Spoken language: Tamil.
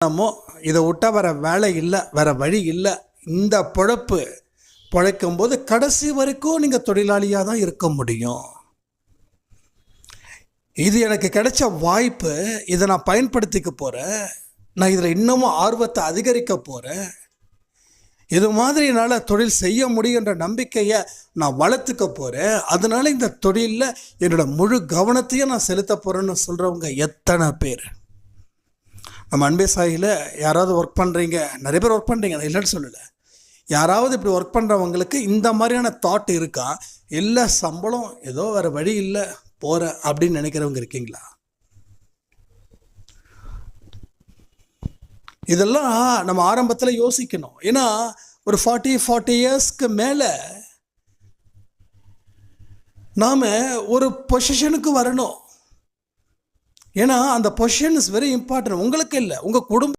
நம்ம இதை விட்டால் வேறு வேலை இல்லை, வேறு வழி இல்லை. இந்த பிழைக்கும் போது கடைசி வரைக்கும் நீங்கள் தொழிலாளியாக தான் இருக்க முடியும். இது எனக்கு கிடைச்ச வாய்ப்பு, இதை நான் பயன்படுத்திக்க போகிறேன். நான் இதில் இன்னமும் ஆர்வத்தை அதிகரிக்க போகிறேன். இது மாதிரி என்னால் தொழில் செய்ய முடியுன்ற நம்பிக்கையை நான் வளர்த்துக்க போகிறேன். அதனால் இந்த தொழிலில் என்னோட முழு கவனத்தையும் நான் செலுத்த போகிறேன்னு சொல்கிறவங்க எத்தனை பேர்? நம்ம அன்பே சாயியில் யாராவது ஒர்க் பண்ணுறீங்க, நிறைய பேர் ஒர்க் பண்ணுறீங்க, அதை இல்லைன்னு சொல்லலை. யாராவது இப்படி ஒர்க் பண்ணுறவங்களுக்கு இந்த மாதிரியான தாட் இருக்கா? இல்லை, சம்பளம் ஏதோ வேறு வழி இல்லை, போகிறேன் அப்படின்னு நினைக்கிறவங்க இருக்கீங்களா? இதெல்லாம் நம்ம ஆரம்பத்தில் யோசிக்கணும். ஏன்னா ஒரு 40 இயர்ஸ்க்கு மேலே நாம் ஒரு பொசிஷனுக்கு வரணும். ஏன்னா அந்த பொசிஷன் இஸ் வெரி இம்பார்ட்டன்ட். உங்களுக்கு இல்லை, உங்கள் குடும்பம்